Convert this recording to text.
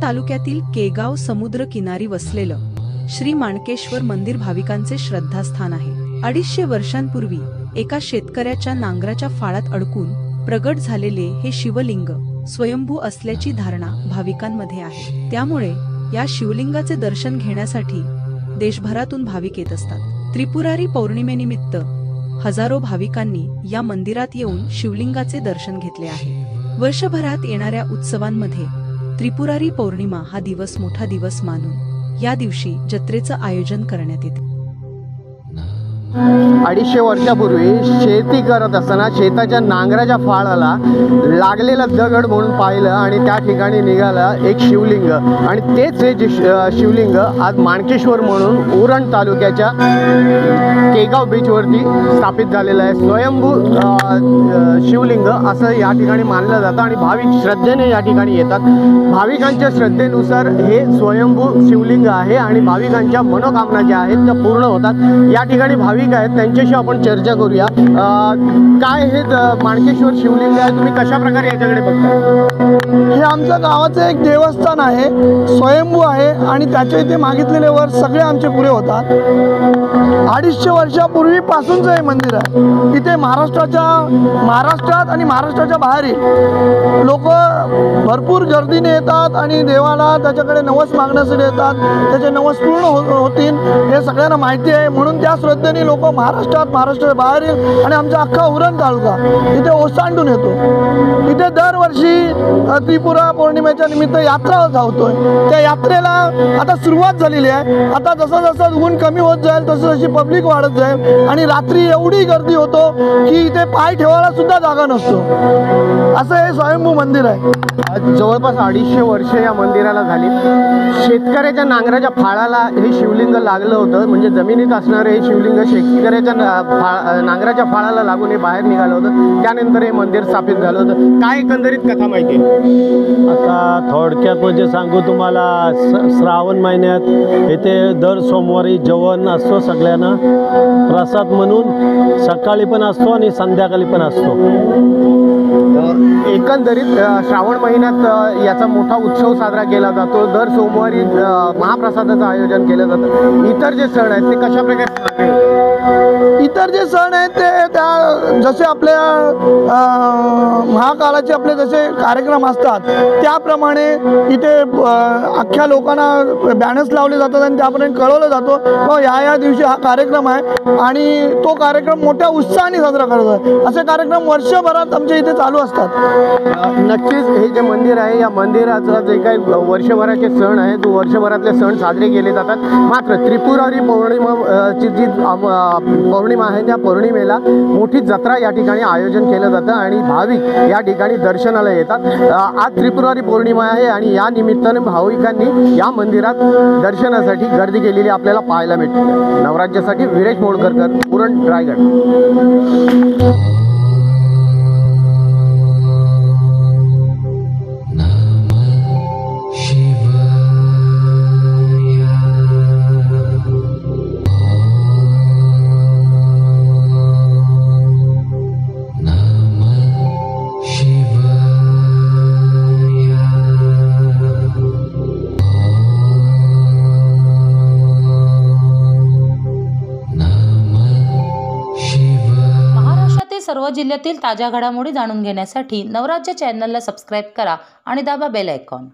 तालुक्यातील केगाव समुद्र किनारी वसलेलं श्री माणकेश्वर मंदिर भाविकांचे श्रद्धास्थान आहे। 250 वर्षांपूर्वी एका शेतकऱ्याच्या नांगराच्या फाळात अडकून प्रगट झालेले हे शिवलिंग स्वयंभू असल्याची धारणा भाविकांमध्ये आहे। त्यामुळे या शिवलिंगाचे दर्शन घेण्यासाठी देशभरातून भाविक येत असतात। त्रिपुरारी पौर्णिमेनिमित्त हजारो भाविकांनी या मंदिरात येऊन शिवलिंगाचे दर्शन घेतले आहे। वर्षभरात येणाऱ्या उत्सवांमध्ये त्रिपुरारी पौर्णिमा हा दिवस मोठा दिवस मानून या दिवशी जत्रेचं आयोजन करण्यात येते। 250 वर्षापूर्वी शेती करत असताना शेताच्या नांगराच्या फाळाला लागलेला दगड म्हणून पाहिलं आणि त्या ठिकाणी निघालं एक शिवलिंग आणि तेच हे जे शिवलिंग आज माणकेश्वर म्हणून उरण तालुक्याच्या केगाव बीचवरती स्थापित झालेलं आहे। स्वयंभू शिवलिंग असं या ठिकाणी मानलं जातं आणि भाविक श्रद्धेने या ठिकाणी येतात। भाविकांच्या श्रद्धेनुसार हे स्वयंभू शिवलिंग आहे आणि भाविकांच्या मनोकामना ज्या आहेत त्या पूर्ण होतात। या ठिकाणी भाविक आहेत त्यांच्याशी आपण चर्चा करूया। काय हे माणकेश्वर शिवलिंग आहे, तुम्ही कशा प्रकारे याच्याकडे बघताय? हे आमच्या गावाचं एक देवस्थान आहे, स्वयंभू आहे आणि त्याच्या इथे मागितलेले वर सगळे आमचे पुरे होतात। 250 वर्षापूर्वीपासूनचं हे मंदिर आहे। इथे महाराष्ट्रात आणि महाराष्ट्राच्या बाहेरील लोक भरपूर गर्दीने येतात आणि देवाला त्याच्याकडे नवस मागण्यासाठी येतात। त्याचे नवस पूर्ण होतील हे सगळ्यांना माहिती आहे, म्हणून त्या श्रद्धेने लोक महाराष्ट्राच्या बाहेरील आणि आमचा अख्खा उरण तालुका इथे ओसांडून येतो। इथे दरवर्षी त्रिपुरा पौर्णिमेच्या निमित्त यात्रा धावतोय। त्या यात्रेला आता सुरुवात झालेली आहे। आता जसं जसं ऊन कमी होत जाईल तसं जशी पब्लिक वाढत जाईल आणि रात्री एवढी गर्दी होतो की इथे पाय ठेवायला सुद्धा जागा नसतो। असं हे स्वयंभू मंदिर आहे। जवळपास 250 वर्ष या मंदिराला झाली। शेतकऱ्याच्या नांगराच्या फाळाला हे शिवलिंग लागलं होतं, म्हणजे जमिनीत असणारे हे शिवलिंग शेतकऱ्याच्या नांगराच्या फाळाला लागून हे बाहेर निघालं होतं। त्यानंतर हे मंदिर स्थापित झालं होतं। काय एकंदरीत कथा माहिती आहे? आता थोडक्यात म्हणजे सांगू तुम्हाला, श्रावण महिन्यात इथे दर सोमवारी जेवण असतो सगळ्यांना प्रसाद म्हणून, सकाळी पण असतो आणि संध्याकाळी पण असतो। एकंदरीत श्रावण महिन्यात याचा मोठा उत्सव साजरा केला जातो। दर सोमवारी महाप्रसादाचं आयोजन केलं जातं। इतर जे सण आहेत ते कशा प्रकारे? इतर जे सण आहेत ते त्या जसे आपल्या महाकालाचे आपले जसे कार्यक्रम असतात त्याप्रमाणे इथे अख्ख्या लोकांना बॅनर्स लावले जातात आणि त्याप्रमाणे कळवलं जातो या दिवशी हा कार्यक्रम आहे आणि तो कार्यक्रम मोठ्या उत्साहाने साजरा करतो आहे। असे कार्यक्रम वर्षभरात आमच्या इथे चालू असतात। नक्कीच हे जे मंदिर आहे या मंदिराचं जे काही वर्षभराचे सण आहेत तो वर्षभरातले सण साजरे केले जातात। मात्र त्रिपुरारी पौर्णिमाची जी पौर्णिमा आहे त्या पौर्णिमेला मोठी जत्रा या ठिकाणी आयोजन केलं जातं आणि भाविक या ठिकाणी दर्शनाला येतात। आज त्रिपुरारी पौर्णिमा आहे आणि या निमित्ताने भाविकांनी या मंदिरात दर्शनासाठी गर्दी केलेली आपल्याला पाहायला मिळते। नवराज्यासाठी विरेश मोडकरकर, उरण, रायगड। सर्व जिल्ह्यातील ताज्या घडामोडी जाणून घेण्यासाठी नवराज्य चॅनलला सबस्क्राईब करा आणि दाबा बेल आयकॉन।